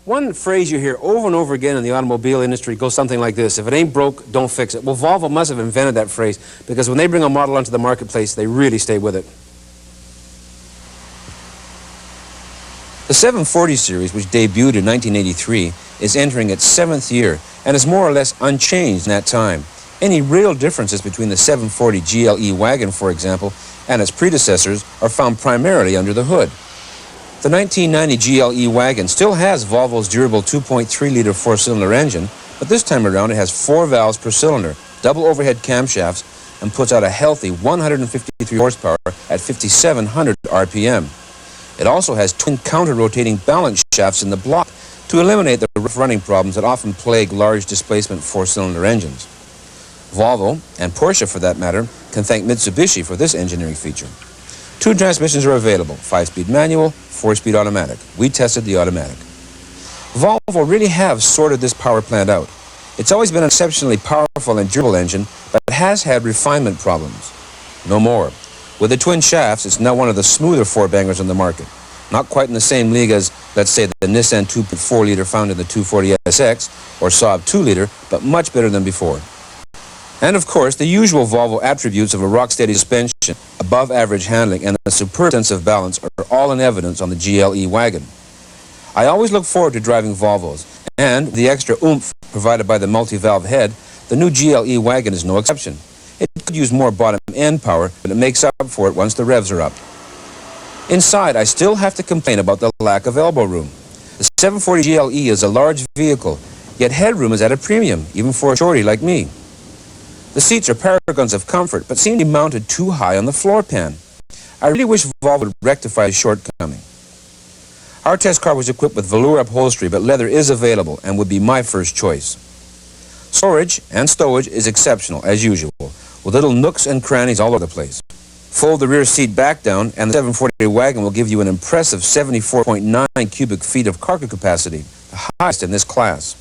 One phrase you hear over and over again in the automobile industry goes something like this: if it ain't broke, don't fix it. Well, Volvo must have invented that phrase, because when they bring a model onto the marketplace, they really stay with it. The 740 series, which debuted in 1983, is entering its 7th year and is more or less unchanged in that time. Any real differences between the 740 GLE Wagon, for example, and its predecessors are found primarily under the hood. The 1990 GLE Wagon still has Volvo's durable 2.3-liter four-cylinder engine, but this time around it has 4 valves per cylinder, double overhead camshafts, and puts out a healthy 153 horsepower at 5,700 RPM. It also has twin counter-rotating balance shafts in the block to eliminate the rough running problems that often plague large displacement four-cylinder engines. Volvo, and Porsche for that matter, can thank Mitsubishi for this engineering feature. 2 transmissions are available: 5-speed manual, 4-speed automatic. We tested the automatic. Volvo really have sorted this power plant out. It's always been an exceptionally powerful and durable engine, but it has had refinement problems. No more. With the twin shafts, it's now one of the smoother four-bangers on the market. Not quite in the same league as, let's say, the Nissan 2.4-liter found in the 240 SX or Saab 2-liter, but much better than before. And of course, the usual Volvo attributes of a rock-steady suspension, above-average handling, and a superb sense of balance are all in evidence on the GLE Wagon. I always look forward to driving Volvos, and the extra oomph provided by the multi-valve head, the new GLE Wagon is no exception. It could use more bottom-end power, but it makes up for it once the revs are up. Inside, I still have to complain about the lack of elbow room. The 740 GLE is a large vehicle, yet headroom is at a premium, even for a shorty like me. The seats are paragons of comfort, but seem to be mounted too high on the floor pan. I really wish Volvo would rectify this shortcoming. Our test car was equipped with velour upholstery, but leather is available and would be my first choice. Storage and stowage is exceptional, as usual, with little nooks and crannies all over the place. Fold the rear seat back down, and the 740 Wagon will give you an impressive 74.9 cubic feet of cargo capacity, the highest in this class.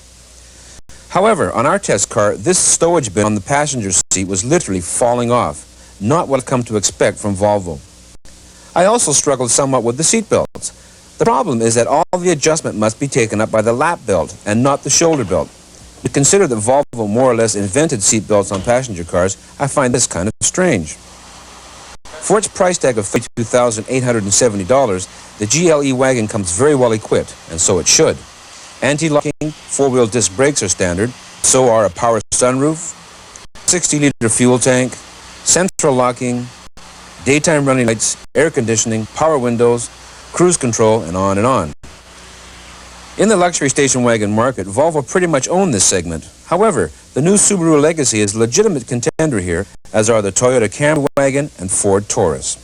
However, on our test car, this stowage bin on the passenger seat was literally falling off, not what I've come to expect from Volvo. I also struggled somewhat with the seat belts. The problem is that all the adjustment must be taken up by the lap belt and not the shoulder belt. To consider that Volvo more or less invented seat belts on passenger cars, I find this kind of strange. For its price tag of $52,870, the GLE Wagon comes very well equipped, and so it should. Anti-locking, four-wheel disc brakes are standard, so are a power sunroof, 60-liter fuel tank, central locking, daytime running lights, air conditioning, power windows, cruise control, and on and on. In the luxury station wagon market, Volvo pretty much owned this segment. However, the new Subaru Legacy is a legitimate contender here, as are the Toyota Camry wagon and Ford Taurus.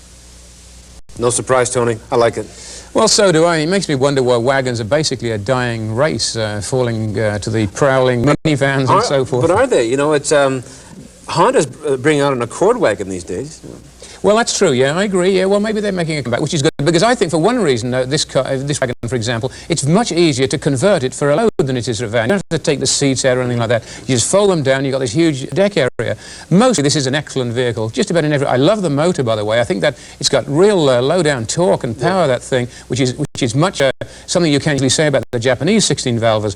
No surprise, Tony. I like it. Well, so do I. It makes me wonder why wagons are basically a dying race, falling to the prowling minivans and so forth. But are they? You know, it's Honda's bringing out an Accord wagon these days. Well, that's true, yeah, I agree. Yeah, well, maybe they're making a comeback, which is good, because I think for one reason, this wagon, for example, it's much easier to convert it for a load than it is for a van. You don't have to take the seats out or anything like that. You just fold them down, you've got this huge deck area. Mostly, this is an excellent vehicle, just about in every... I love the motor, by the way. I think that it's got real low-down torque and power, that thing, which is much something you can't usually say about the Japanese 16-valvers.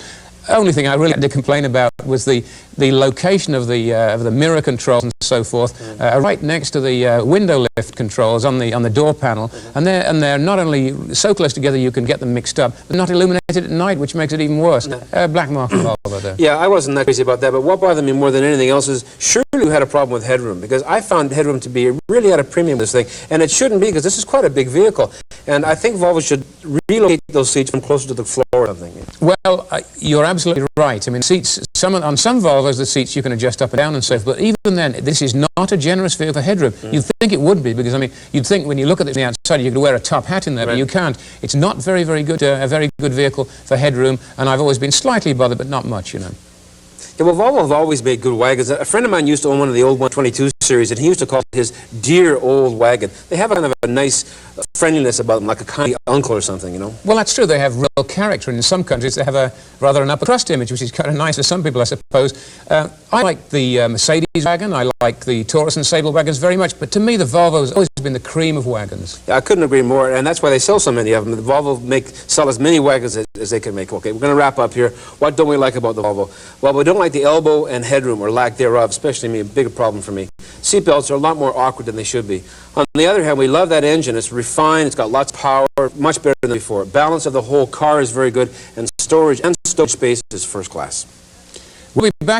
Only thing I really had to complain about was the location of the mirror controls and so forth, right next to the window lift controls on the door panel, and they're not only so close together you can get them mixed up, but not illuminated at night, which makes it even worse. Black mark Volvo there. Yeah, I wasn't that crazy about that, but what bothered me more than anything else is surely you had a problem with headroom, because I found headroom to be really at a premium this thing, and it shouldn't be, because this is quite a big vehicle, and I think Volvo should relocate those seats from closer to the floor or something. Well, you're absolutely right. I mean, seats, on some Volvos, the seats you can adjust up and down and so forth, but even then, this is not a generous vehicle for headroom. You'd think it would be, because, I mean, you'd think when you look at it from the outside, you could wear a top hat in there, but you can't. It's not very, very good, a very good vehicle for headroom, and I've always been slightly bothered, but not much, you know. Yeah, well, Volvo have always made good wagons. A friend of mine used to own one of the old 122 series, and he used to call it his dear old wagon. They have a kind of a nice friendliness about them, like a kind uncle or something, you know? Well, that's true. They have real character. And in some countries, they have a rather an upper crust image, which is kind of nice for some people, I suppose. I like the Mercedes wagon. I like the Taurus and Sable wagons very much. But to me, the Volvo has always been the cream of wagons. Yeah, I couldn't agree more, and that's why they sell so many of them. The Volvo sell as many wagons as they can make. Okay, we're going to wrap up here. What don't we like about the Volvo? Well, we don't like the elbow and headroom, or lack thereof, especially me, a big problem for me. Seatbelts are a lot more awkward than they should be. On the other hand, we love that engine. It's refined, it's got lots of power, much better than before. Balance of the whole car is very good, and storage space is first class. We'll be back